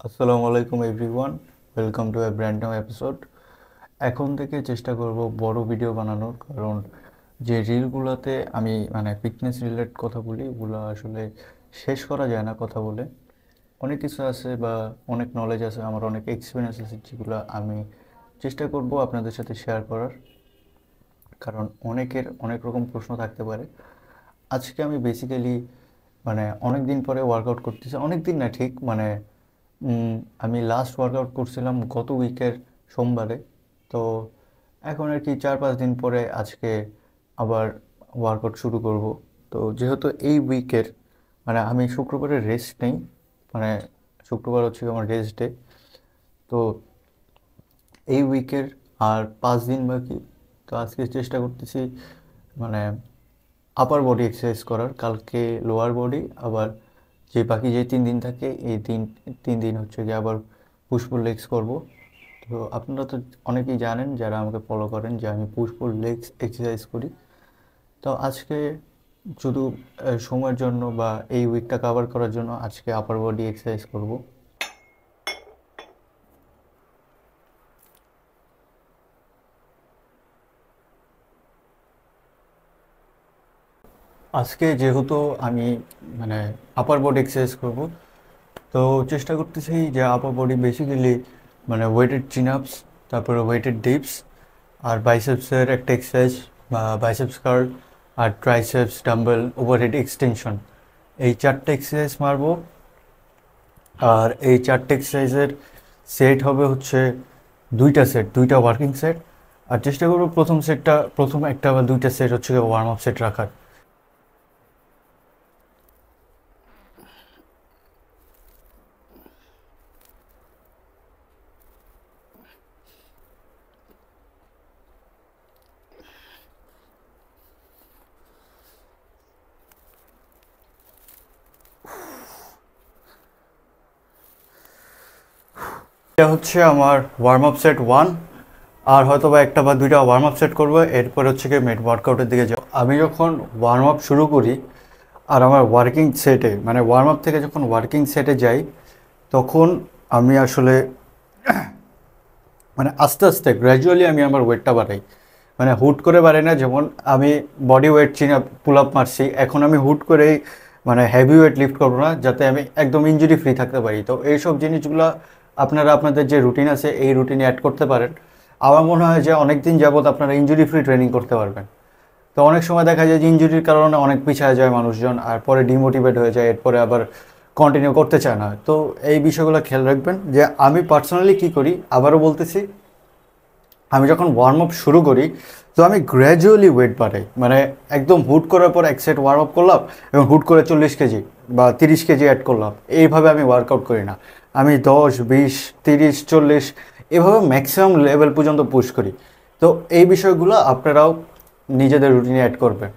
আসসালামু আলাইকুম everyone, welcome to A brand new episode. এখন থেকে চেষ্টা করব বড় ভিডিও বানানোর, কারণ যে রিলগুলোতে আমি ফিটনেস রিলেটেড কথা বলি ওগুলো আসলে শেষ করা যায় না কথা বলে। অনেক কিছু আছে বা অনেক নলেজ আছে, আমার অনেক এক্সপিরিয়েন্স আছে যেগুলো আমি চেষ্টা করব আপনাদের সাথে শেয়ার করার, কারণ অনেকের অনেক রকম প্রশ্ন থাকতে পারে। আজকে আমি বেসিক্যালি অনেক দিন পরে ওয়ার্কআউট করতেছি, অনেক দিন না ঠিক উম, আমি লাস্ট ওয়ার্কআউট করছিলাম গত উইকের সোমবারে। তো এখন আর কি 4-5 দিন পরে আজকে আবার ওয়ার্কআউট শুরু করব। তো যেহেতু এই উইকের আমি শুক্রবারে রেস্ট নেই, মানে শুক্রবার হচ্ছে আমার রেস্ট ডে। তো এই উইকের আর 5 দিন বাকি। তো আজকে চেষ্টা করতেছি মানে আপার বডি এক্সারসাইজ করার, কালকে লোয়ার বডি, আবার যে বাকি যে 3 দিন থাকে এই 3 দিন হচ্ছে গিয়ে আবার পুশ পুল লেগস করবো। তো আপনারা তো অনেকেই জানেন যারা আমাকে ফলো করেন যে আমি পুশ পুল লেগস এক্সারসাইজ করি। তো আজকে শুধু সময়ের জন্য বা এই উইকটা কভার করার জন্য আজকে আপার বডি এক্সারসাইজ করব। আজকে যেহেতু আমি মানে আপার বডি এক্সারসাইজ করব, তো চেষ্টা করতেছি যে আপার বডি বেসিক্যালি ওয়েটেড চিন আপস, তারপরে ওয়েটেড ডিপস, আর বাইসেপসের একটা এক্সারসাইজ বা বাইসেপস কার্ল, আর ট্রাইসেপস ডাম্বেল ওভারহেড এক্সটেনশন, এই 4টে এক্সারসাইজ মারবো। আর এই 4টে এক্সারসাইজের সেট হবে হচ্ছে 2টা সেট, 2টা ওয়ার্কিং সেট। আর চেষ্টা করবো প্রথম একটা বা 2টা সেট হচ্ছে ওয়ার্ম আপ সেট রাখার। এটা হচ্ছে আমার ওয়ার্ম আপ সেট 1। আর হয়তো বা একটা বা 2টা ওয়ার্ম আপ সেট করবো, এরপর হচ্ছে কি মেড ওয়ার্কআউটের দিকে যাবো। আমি যখন ওয়ার্ম আপ শুরু করি আর আমার ওয়ার্কিং সেটে ওয়ার্ম আপ থেকে যখন ওয়ার্কিং সেটে যাই, তখন আমি আসলে আস্তে আস্তে গ্র্যাজুয়ালি আমি আমার ওয়েটটা বাড়াই। হুট করে বাড়াই না। যেমন আমি বডি ওয়েট চিনে পুল আপ মারছি, এখন আমি হুট করেই হেভি ওয়েট লিফট করবো না, যাতে আমি একদম ইনজুরি ফ্রি থাকতে পারি। তো এইসব জিনিসগুলো আপনারা আপনাদের যে রুটিন আছে এই রুটিনে অ্যাড করতে পারেন। আমার মনে হয় যে অনেক দিন যাবত আপনারা ইনজুরি ফ্রি ট্রেনিং করতে পারবেন। তো অনেক সময় দেখা যায় যে ইনজুরির কারণে অনেক পিছিয়ে যায় মানুষজন, আর পরে ডিমোটিভেট হয়ে যায়, এরপরে আবার কন্টিনিউ করতে চায় না। তো এই বিষয়গুলো খেয়াল রাখবেন যে আমি পার্সোনালি কী করি, আবারও বলতেছি, আমি যখন ওয়ার্ম আপ শুরু করি তো আমি গ্র্যাজুয়ালি ওয়েট বাড়াই। একদম হুট করার পর এক সেট ওয়ার্ম আপ করলাম এবং হুট করে 40 কেজি বা 30 কেজি অ্যাড করলাম, এইভাবে আমি ওয়ার্কআউট করি না। আমি 10, 20, 30, 40 এভাবে ম্যাক্সিমাম লেভেল পর্যন্ত পুশ করি। তো এই বিষয়গুলো আপনারাও নিজেদের রুটিনে অ্যাড করবেন।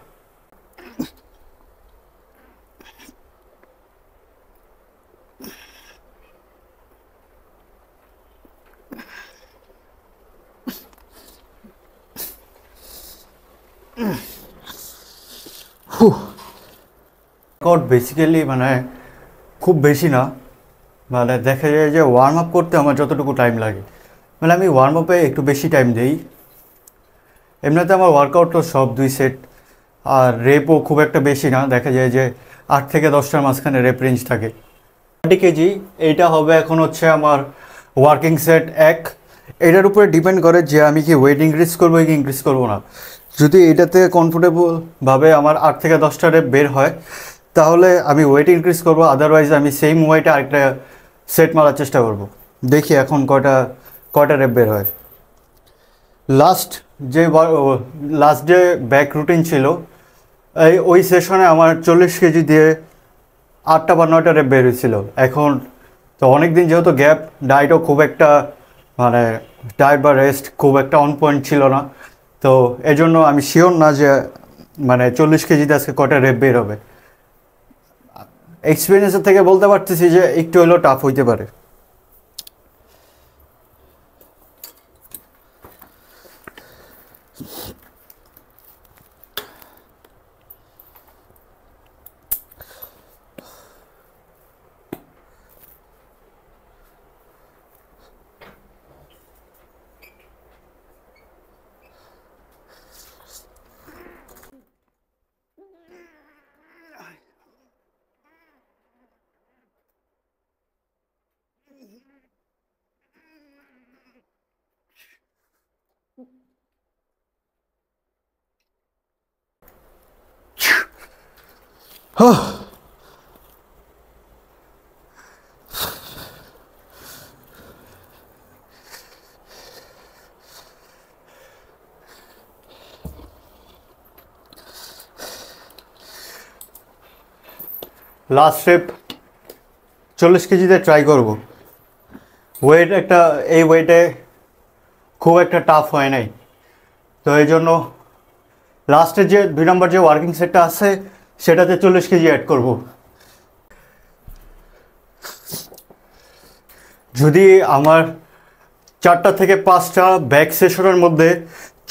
ওয়ার্কআউট বেসিক্যালি খুব বেশি না, দেখা যায় যে ওয়ার্ম আপ করতে আমার যতটুকু টাইম লাগে আমি ওয়ার্ম আপে একটু বেশি টাইম দিই। এমনিতে আমার ওয়ার্কআউট তো সব 2 সেট, আর রেপও খুব একটা বেশি না, দেখা যায় যে 8 থেকে 10টার মাঝখানে রেপ রেঞ্জ থাকে। 30 কেজি এইটা হবে এখন হচ্ছে আমার ওয়ার্কিং সেট 1। এটার উপরে ডিপেন্ড করে যে আমি কি ওয়েট ইনক্রিজ করবো কি ইনক্রিজ করবো না। যদি এটাতে কমফোর্টেবলভাবে আমার 8 থেকে 10টা রেপ বের হয় তাহলে আমি ওয়েট ইনক্রিজ করবো, আদারওয়াইজ আমি সেম ওয়েটে আরেকটা সেট মারার চেষ্টা করব। দেখি এখন কয়টা কয়টা রেপ বের হয়। লাস্ট যে লাস্ট যে ব্যাক রুটিন ছিল, ওই সেশনে আমার 40 কেজি দিয়ে 8টা বা 9টা রেপ বের হয়েছিল। এখন তো অনেক দিন যেহেতু গ্যাপ, ডায়েটও খুব একটা মানে ডায়েট বা রেস্ট খুব একটা অন পয়েন্ট ছিল না। তো এজন্য আমি শিওর না যে 40 কেজিতে আজকে কয়টা রেপ বের হবে। এক্সপিরিয়েন্সের থেকে বলতে পারতেছি যে একটু হলেও টাফ হইতে পারে। লাস্ট রেপ 40 কেজিতে ট্রাই করব। এই ওয়েটে খুব একটা টাফ হয় নাই, তো এই জন্য লাস্টের যে 2 নম্বর যে ওয়ার্কিং সেটটা আছে সেটাতে 40 কেজি অ্যাড করব। যদি আমার 4টা থেকে 5টা ব্যাক সেশনের মধ্যে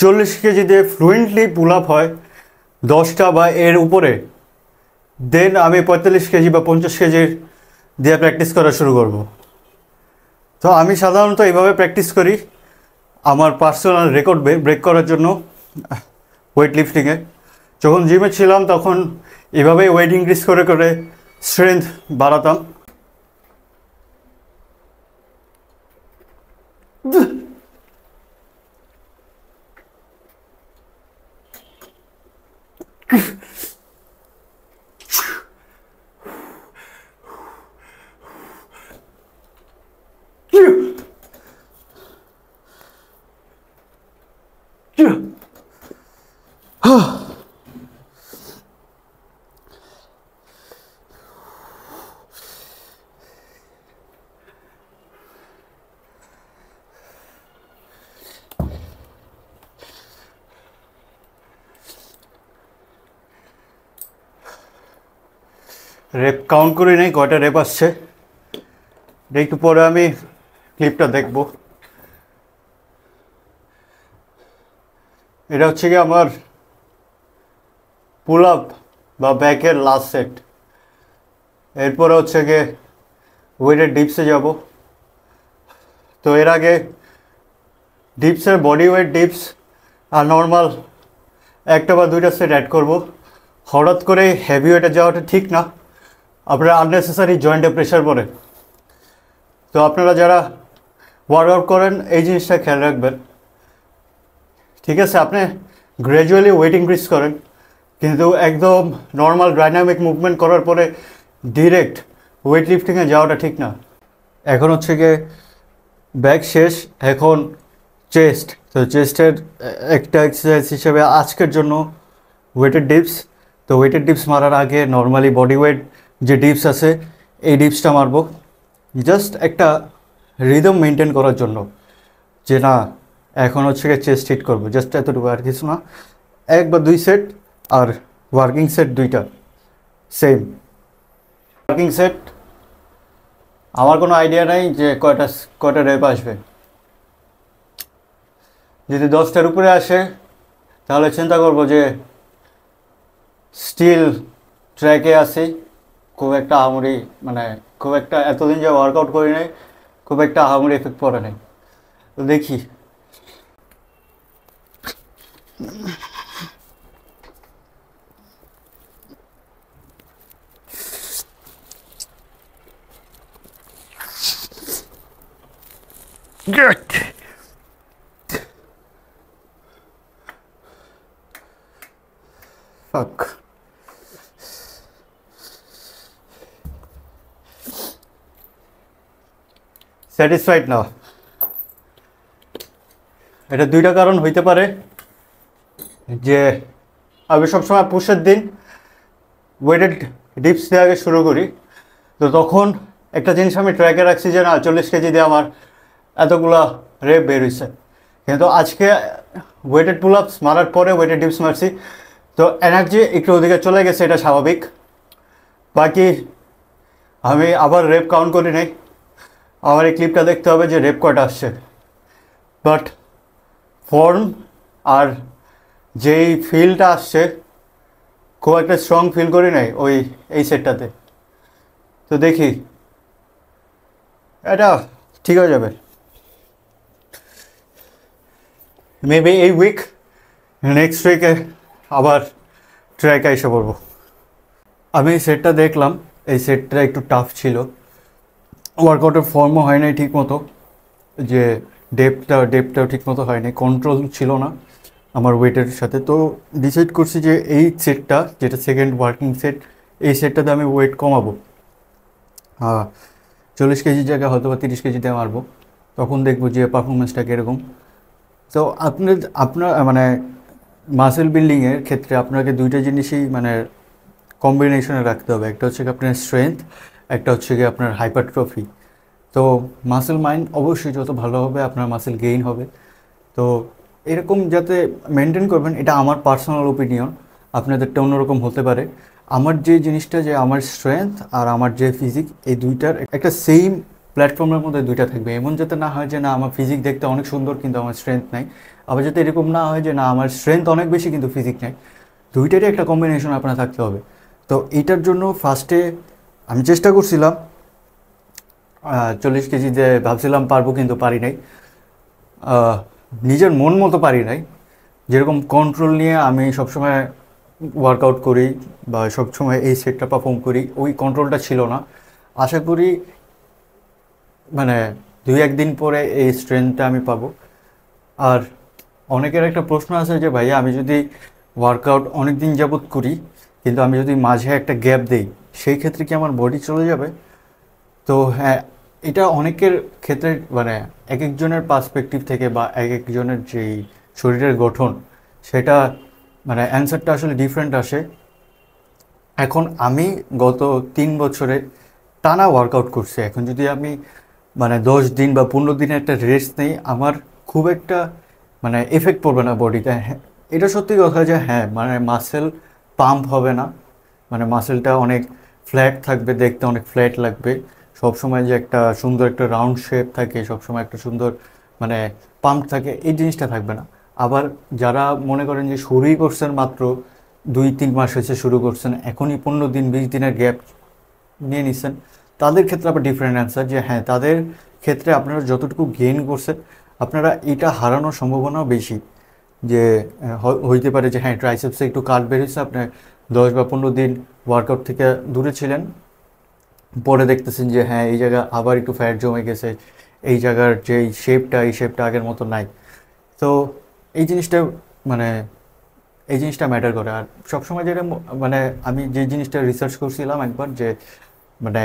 40 কেজি দিয়ে ফ্লুয়েন্টলি পুল আপ হয় 10টা বা এর উপরে, দেন আমি 45 কেজি বা 50 কেজির দিয়ে প্র্যাকটিস করা শুরু করব। তো আমি সাধারণত এইভাবে প্র্যাকটিস করি আমার পার্সোনাল রেকর্ড ব্রেক করার জন্য। ওয়েট লিফটিংয়ে যখন জিমে ছিলাম তখন এভাবেই ওয়েট ইনক্রিজ করে করে স্ট্রেংথ বাড়াতাম। রেপ কাউন্ট করি নাই কয়টা রেপ আসছে, একটু পরে আমি ক্লিপটা দেখব। এটা হচ্ছে কি আমার পুল আপ বা ব্যাকের লাস্ট সেট। এরপরে হচ্ছে গিয়ে ওয়েটের ডিপসে যাব। তো এর আগে ডিপসের বডি ওয়েট ডিপস আর নর্মাল 1টা বা 2টা সেট অ্যাড করব। হঠাৎ করে হেভি ওয়েটে যাওয়াটা ঠিক না, আপনার আননেসেসারি জয়েন্টে প্রেশার পড়ে। তো আপনারা যারা ওয়ার্কআউট করেন এই জিনিসটা খেয়াল রাখবেন, ঠিক আছে? আপনি গ্র্যাজুয়ালি ওয়েট ইনক্রিজ করেন, কিন্তু একদম নর্মাল ডাইনামিক মুভমেন্ট করার পরে ডিরেক্ট ওয়েট লিফটিংয়ে যাওয়াটা ঠিক না। এখন হচ্ছে গিয়ে ব্যাক শেষ, এখন চেস্ট। তো চেস্টের একটা এক্সারসাইজ হিসেবে আজকের জন্য ওয়েটের ডিপস। তো ওয়েটের ডিপস মারার আগে নর্মালি বডি ওয়েট যে ডিপস আছে এই ডিপসটা মারবো, জাস্ট একটা রিদম মেনটেন করার জন্য, যে না এখন হচ্ছে গিয়ে চেস্ট হিট করবো, জাস্ট এতটুকু, আর কিছু না। 1 বা 2 সেট, আর ওয়ার্কিং সেট 2টা সেম। ওয়ার্কিং সেট আমার কোনো আইডিয়া নাই যে কয়টা রেপ আসবে। যদি 10টার উপরে আসে তাহলে চিন্তা করব যে স্টিল ট্র্যাকে আসি, খুব একটা আহামরি, মানে খুব একটা এতদিন যে ওয়ার্কআউট করি নাই, খুব একটা আহামরি এফেক্ট পড়ে নাই। তো দেখি। Good. Fuck. স্যাটিসফাইড না। এটা 2টা কারণ হইতে পারে, যে আমি সবসময় পুশের দিন ওয়েটেড ডিপস দিয়ে আগে শুরু করি। তো তখন একটা জিনিস আমি ট্র্যাকে রাখছি যে না 40 কেজি দিয়ে আমার এতগুলা রেপ বের হয়েছে, কিন্তু আজকে ওয়েটেড পুল আপস মারার পরে ওয়েটেড ডিপস মারছি, তো এনার্জি একটু ওদিকে চলে গেছে, এটা স্বাভাবিক। বাকি আমি আবার রেপ কাউন্ট করি নাই, আমার এই ক্লিপটা দেখতে হবে যে রেপ কয়টা আসছে। বাট ফর্ম আর যেই ফিলটা আসছে খুব একটা স্ট্রং ফিল করি নাই এই সেটটাতে। তো দেখি, এটা ঠিক হয়ে যাবে মেবি এই উইক। নেক্সট উইকে আবার ট্র্যাকে এসে পড়বো। আমি এই সেটটা দেখলাম, এই সেটটা একটু টাফ ছিল, ওয়ার্কআউটের ফর্মও হয় নাই ঠিক মতো, যে ডেপটাও ঠিক মতো হয়নি, কন্ট্রোল ছিল না আমার ওয়েটের সাথে। তো ডিসাইড করছি যে এই সেটটা, যেটা সেকেন্ড ওয়ার্কিং সেট, এই সেটটাতে আমি ওয়েট কমাবো। 40 কেজির জায়গায় হয়তো বা 30 কেজিতে মারবো, তখন দেখবো যে পারফরমেন্সটা কীরকম। তো আপনার মানে মাসেল বিল্ডিংয়ের ক্ষেত্রে আপনাকে 2টা জিনিসই মানে কম্বিনেশনে রাখতে হবে। একটা হচ্ছে কি আপনার স্ট্রেংথ, একটা হচ্ছে কি আপনার হাইপারট্রফি। তো মাসেল মাইন্ড অবশ্যই যত ভালো হবে আপনার মাসেল গেইন হবে। তো এরকম যাতে মেনটেন করবেন, এটা আমার পার্সোনাল ওপিনিয়ন, আপনাদেরটা অন্যরকম হতে পারে। আমার যে জিনিসটা, যে আমার স্ট্রেংথ আর আমার যে ফিজিক, এই দুইটার একটা সেম প্ল্যাটফর্মের মধ্যে দুইটা থাকবে। এমন যাতে না হয় যে না আমার ফিজিক দেখতে অনেক সুন্দর কিন্তু আমার স্ট্রেংথ নাই, আবার যাতে এরকম না হয় যে না আমার স্ট্রেংথ অনেক বেশি কিন্তু ফিজিক নাই। দুইটারই একটা কম্বিনেশন আপনার থাকতে হবে। তো এইটার জন্য ফার্স্টে আমি চেষ্টা করছিলাম 40 কেজি যে ভাবছিলাম পারবো, কিন্তু পারি নাই। আহ, নিজের মন মতো পারি নাই। যেরকম কন্ট্রোল নিয়ে আমি সবসময় ওয়ার্কআউট করি বা সবসময় এই সেটটা পারফর্ম করি, ওই কন্ট্রোলটা ছিল না। আশা করি মানে 2-1 দিন পরে এই স্ট্রেংথটা আমি পাবো। আর অনেকের একটা প্রশ্ন আছে যে ভাইয়া আমি যদি ওয়ার্কআউট অনেক দিন যাবত করি কিন্তু আমি যদি মাঝে একটা গ্যাপ দেই, সেই ক্ষেত্রে কি আমার বডি চলে যাবে? তো হ্যাঁ, এটা অনেকের ক্ষেত্রে মানে এক একজনের পার্সপেক্টিভ থেকে বা এক একজনের যেই শরীরের গঠন, সেটা মানে অ্যান্সারটা আসলে ডিফারেন্ট আসে। এখন আমি গত 3 বছরে টানা ওয়ার্কআউট করছি। এখন যদি আমি মানে 10 দিন বা 15 দিনের একটা রেস্ট নেই, আমার খুব একটা মানে এফেক্ট পড়বে না বডিতে। হ্যাঁ, এটা সত্যি কথা যে হ্যাঁ মানে মাসেল পাম্প হবে না, মানে মাসেলটা অনেক ফ্ল্যাট থাকবে, দেখতে অনেক ফ্ল্যাট লাগবে। সবসময় যে একটা সুন্দর একটা রাউন্ড শেপ থাকে, সবসময় একটা সুন্দর মানে পাম্প থাকে, এই জিনিসটা থাকবে না। আবার যারা মনে করেন যে শুরুই করছেন, মাত্র 2-3 মাস হয়েছে শুরু করছেন, এখনই 15 দিন 20 দিনের গ্যাপ নিয়ে নিচ্ছেন, তাদের ক্ষেত্রে আবার ডিফারেন্ট অ্যান্সার যে হ্যাঁ তাদের ক্ষেত্রে আপনারা যতটুকু গেইন করছেন আপনারা এটা হারানোর সম্ভাবনাও বেশি। যে হইতে পারে যে হ্যাঁ ট্রাইসেপসে একটু কাট বের হয়েছে, আপনি 10 বা 15 দিন ওয়ার্কআউট থেকে দূরে ছিলেন, পরে দেখতেছেন যে হ্যাঁ এই জায়গা আবার একটু ফ্যাট জমে গেছে, এই জায়গার যে এই শেপটা আগের মতো নাই। তো এই জিনিসটা মানে এই জিনিসটা ম্যাটার করে। আর সবসময় যেটা মানে আমি যে জিনিসটা রিসার্চ করছিলাম একবার, যে মানে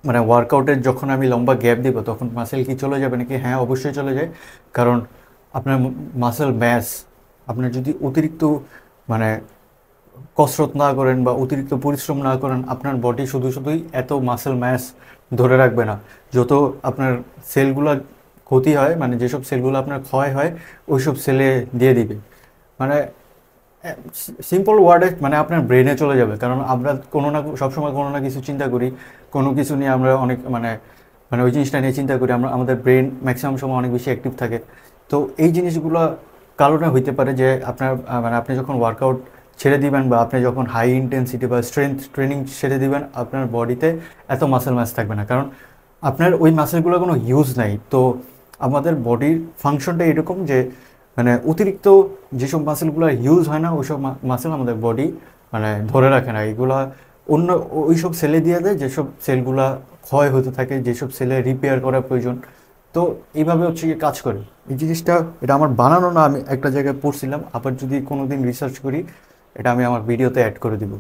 মানে ওয়ার্কআউটের যখন আমি লম্বা গ্যাপ দিব তখন মাসেল কি চলে যাবে নাকি? হ্যাঁ অবশ্যই চলে যায়। কারণ আপনার মাসেল ম্যাস, আপনার যদি অতিরিক্ত মানে কসরত না করেন বা অতিরিক্ত পরিশ্রম না করেন, আপনার বডি শুধুই এত মাসেল ম্যাস ধরে রাখবে না। যত আপনার সেলগুলো ক্ষতি হয়, মানে যেসব সেলগুলো আপনার ক্ষয় হয়, ওইসব সেলে দিয়ে দিবে। মানে সিম্পল ওয়ার্ডে মানে আপনার ব্রেনে চলে যাবে। কারণ আমরা কোনো না সবসময় কোনো না কিছু চিন্তা করি, কোনো কিছু নিয়ে আমরা অনেক মানে মানে ওই জিনিসটা নিয়ে চিন্তা করি, আমাদের ব্রেন ম্যাক্সিমাম সময় অনেক বেশি অ্যাক্টিভ থাকে। তো এই জিনিসগুলো কারণে হইতে পারে যে আপনার মানে আপনি যখন ওয়ার্কআউট ছেড়ে দিবেন বা আপনি যখন হাই ইন্টেন্সিটি বা স্ট্রেংথ ট্রেনিং ছেড়ে দিবেন, আপনার বডিতে এত মাসেল মাস থাকবে না, কারণ আপনার ওই মাসেলগুলো কোনো ইউজ নাই। তো আমাদের বডির ফাংশনটা এরকম যে মানে অতিরিক্ত যেসব মাসেলগুলো ইউজ হয় না, ওইসব মাসেল আমাদের বডি মানে ধরে রাখে না। এগুলা অন্য ওইসব সেলে দিয়ে দেয় যেসব সেলগুলা ক্ষয় হতে থাকে, যেসব সেলে রিপেয়ার করা প্রয়োজন। তো এইভাবে হচ্ছে কি কাজ করে এই জিনিসটা। এটা আমার বানানো না, আমি একটা জায়গায় পড়ছিলাম। আবার যদি কোনো দিন রিসার্চ করি, এটা আমি আমার ভিডিওতে অ্যাড করে দিব।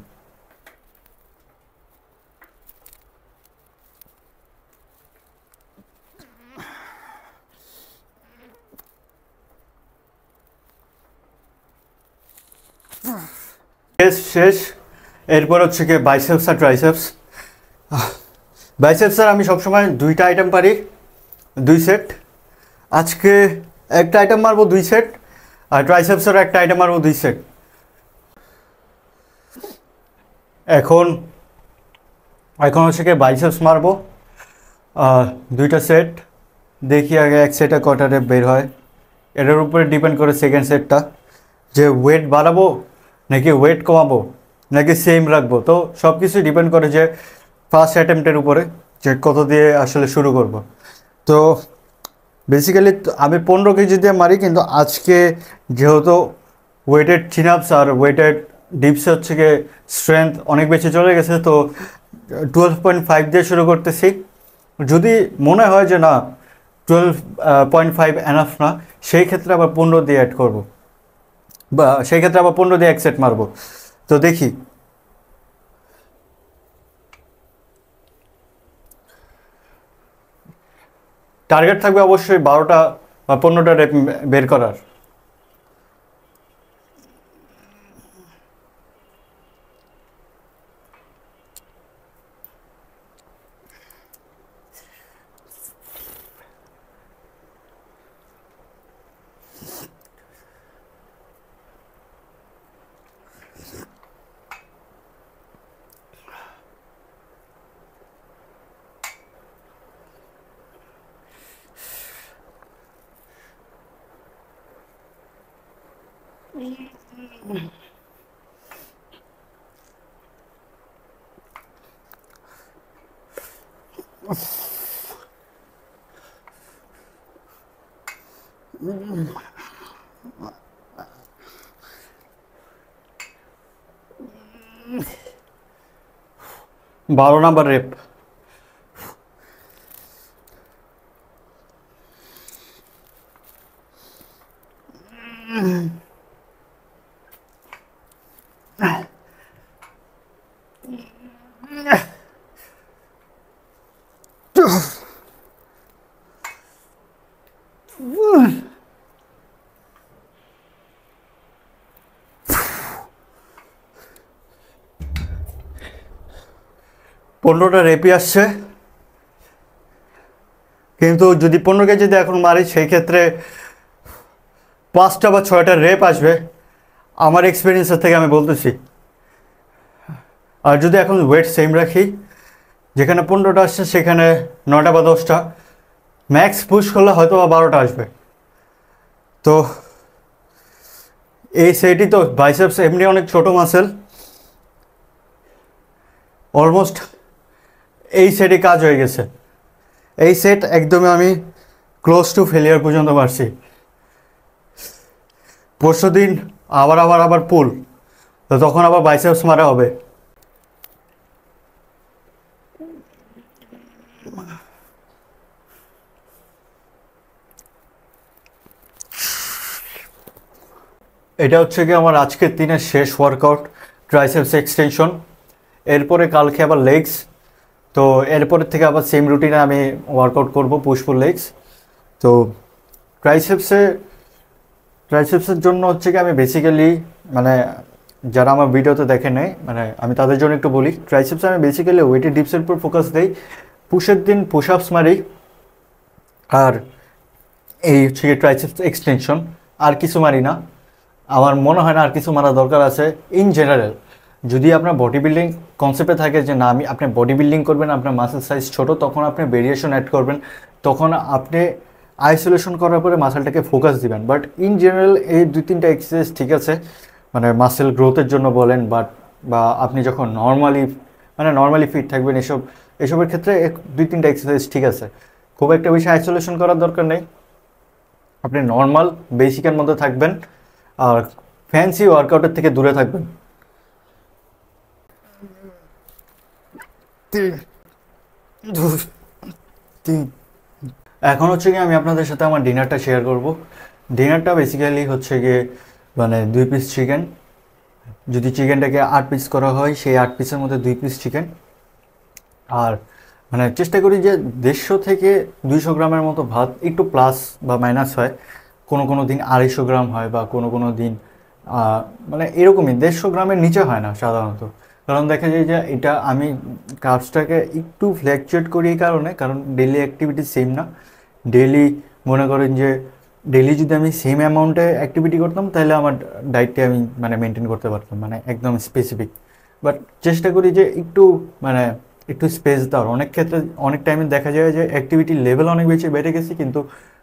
শেষ শেষ এরপর হচ্ছে কি বাইসেপস আর ট্রাইসেপস। বাইসেপসের আমি সবসময় 2টা আইটেম পারি, 2 সেট। আজকে একটা আইটেম মারবো 2 সেট, আর ট্রাইসেপসের একটা আইটেম মারবো 2 সেট। এখন এখন হচ্ছে কি বাইসেপস মারবো 2টা সেট। দেখি আগে এক সেটে কটা রেপ বের হয়। এটার উপরে ডিপেন্ড করে সেকেন্ড সেটটা, যে ওয়েট বাড়াবো নাকি ওয়েট কমাবো নাকি সেম রাখবো। তো সব কিছুই ডিপেন্ড করে যে ফার্স্ট অ্যাটেম্পটের উপরে, যে কত দিয়ে আসলে শুরু করব। তো বেসিক্যালি আমি 15 কেজি দিয়ে মারি, কিন্তু আজকে যেহেতু ওয়েটেড চিন আপস আর ওয়েটেড ডিপস হচ্ছে গিয়ে স্ট্রেংথ অনেক বেশি চলে গেছে, তো 12.5 দিয়ে শুরু করতেছি। যদি মনে হয় যে না 12.5 এনাফ না, সেই ক্ষেত্রে আবার 15 দিয়ে অ্যাড করব, বা সেই ক্ষেত্রে আবার 15 দিয়ে 1 সেট মারবো। তো দেখি। টার্গেট থাকবে অবশ্যই 12টা বা 15টা রেপ বের করার। 12 নাম্বার রেপ। পনেরোটা রেপই আসছে, কিন্তু যদি 15 কেজিতে এখন মারি সেই ক্ষেত্রে 5টা বা 6টা রেপ আসবে, আমার এক্সপিরিয়েন্সের থেকে আমি বলতেছি। আর যদি এখন ওয়েট সেম রাখি, যেখানে 15টা আসছে সেখানে 9টা বা 10টা, ম্যাক্স পুশ করলে হয়তো বা 12টা আসবে। তো এই সেটই তো, বাইসেপস এমনি অনেক ছোট মাসেল, অলমোস্ট এই সেটই কাজ হয়ে গেছে। এই সেট একদমই আমি ক্লোজ টু ফেলিয়ার পর্যন্ত পারছি। পরশু দিন আবার পুল, তো তখন আবার বাইসেপস মারা হবে। এটা হচ্ছে কি আমার আজকের দিনের শেষ ওয়ার্কআউট, ট্রাইসেপস এক্সটেনশন। এরপরে কালকে আবার লেগস। তো এরপরের থেকে আবার সেম রুটিনে আমি ওয়ার্কআউট করব, পুশ পুল লেগস। তো ট্রাইসেপসে ট্রাইসেপসের জন্য হচ্ছে কি আমি বেসিক্যালি, মানে যারা আমার ভিডিওতে দেখে নেয়, মানে আমি তাদের জন্য একটু বলি, ট্রাইসেপসে আমি বেসিক্যালি ওয়েটেড ডিপসের উপর ফোকাস দিই। পুশের দিন পুশ আপস মারি, আর এই হচ্ছে কি ট্রাইসেপস এক্সটেনশন, আর কিছু মারি না। আমার মনে হয় না আর কিছু মারা দরকার আছে। ইন জেনারেল যদি আপনার বডি বিল্ডিং কনসেপ্টে থাকে যে না আপনি বডি বিল্ডিং করবেন, আপনার মাসেল সাইজ ছোট, তখন আপনি ভেরিয়েশন অ্যাড করবেন, তখন আপনি আইসোলেশন করার পরে মাসেলটাকে ফোকাস দিবেন। বাট ইন জেনারেল এই 2-3টা এক্সারসাইজ ঠিক আছে, মানে মাসেল গ্রোথের জন্য বলেন, বা আপনি যখন নর্মালি ফিট থাকবেন, এসবের ক্ষেত্রে 2-3টা এক্সারসাইজ ঠিক আছে। খুব একটা বেশি আইসোলেশন করার দরকার নেই, আপনি নর্মাল বেসিকের মধ্যে থাকবেন, আর ফ্যান্সি ওয়ার্কআউটের থেকে দূরে থাকবেন। এখন হচ্ছে কি আমি আপনাদের সাথে আমার ডিনারটা শেয়ার করব। ডিনারটা বেসিক্যালি হচ্ছে গিয়ে মানে 2 পিস চিকেন। যদি চিকেনটাকে 8 পিস করা হয়, সেই 8 পিসের মধ্যে 2 পিস চিকেন। আর মানে চেষ্টা করি যে 150 থেকে 200 গ্রামের মতো ভাত, একটু প্লাস বা মাইনাস হয়, কোনো দিন 250 গ্রাম হয়, বা কোনো দিন মানে এরকমই 150 গ্রামের নিচে হয় না সাধারণত। কারণ দেখা যায় যে এটা আমি কার্বসটাকে একটু ফ্ল্যাকচুয়েট করি এই কারণ ডেইলি অ্যাক্টিভিটি সেম না। ডেইলি মনে করেন যে ডেইলি যদি আমি সেম অ্যামাউন্টে অ্যাক্টিভিটি করতাম, তাহলে আমার ডায়েটটি আমি মানে মেনটেন করতে পারতাম, মানে একদম স্পেসিফিক। বাট চেষ্টা করি যে মানে একটু স্পেস দেওয়ার। অনেক ক্ষেত্রে অনেক টাইমে দেখা যায় যে অ্যাক্টিভিটির লেভেল অনেক বেশি বেড়ে গেছে, কিন্তু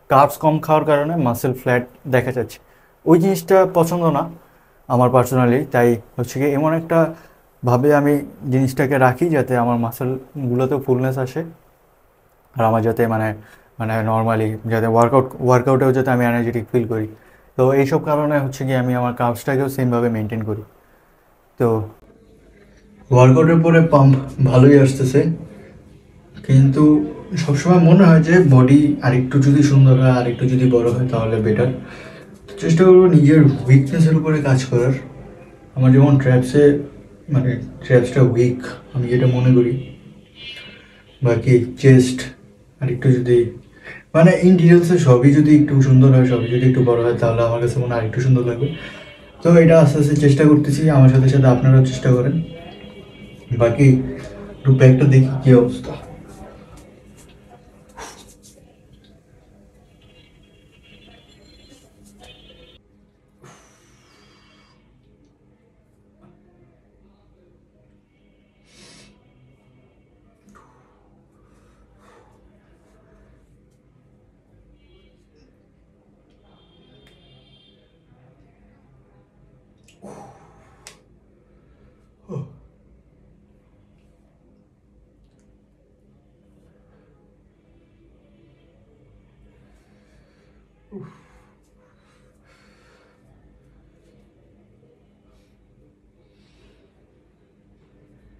কার্বস কম খাওয়ার কারণে মাসেল ফ্ল্যাট দেখা যাচ্ছে। ওই জিনিসটা পছন্দ না আমার পার্সোনালি। তাই হচ্ছে কি এমন একটা ভাবে আমি জিনিসটাকে রাখি যাতে আমার মাসেলগুলোতেও ফুলনেস আসে, আর আমার যাতে মানে মানে নর্মালি যাতে ওয়ার্কআউটেও যাতে আমি এনার্জেটিক ফিল করি। তো এইসব কারণে হচ্ছে কি আমি আমার কার্বসটাকেও সেমভাবে মেনটেন করি। তো ওয়ার্কআউটের পরে পাম্প ভালোই আসতেছে, কিন্তু সবসময় মনে হয় যে বডি আরেকটু যদি সুন্দর হয়, আরেকটু যদি বড় হয় তাহলে বেটার। চেষ্টা করবো নিজের উইকনেসের উপরে কাজ করার। আমার যেমন মানে ট্র্যাপসটা উইক আমি যেটা মনে করি, বাকি চেস্ট আরেকটু যদি মানে ইন ডিটেলসে সবই যদি একটু সুন্দর হয়, সবই যদি একটু বড় হয়, তাহলে আমার কাছে মনে হয় আরেকটু সুন্দর লাগবে। তো এটা আস্তে আস্তে চেষ্টা করতেছি, আমার সাথে সাথে আপনারাও চেষ্টা করেন। বাকি একটু ব্যাগটা দেখি কী অবস্থা।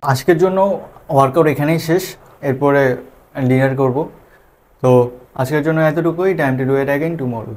আজকের জন্য ওয়ার্কআউট এখানেই শেষ, এরপরে ডিনার করব। তো আজকের জন্য এতটুকুই। Time to do it again tomorrow.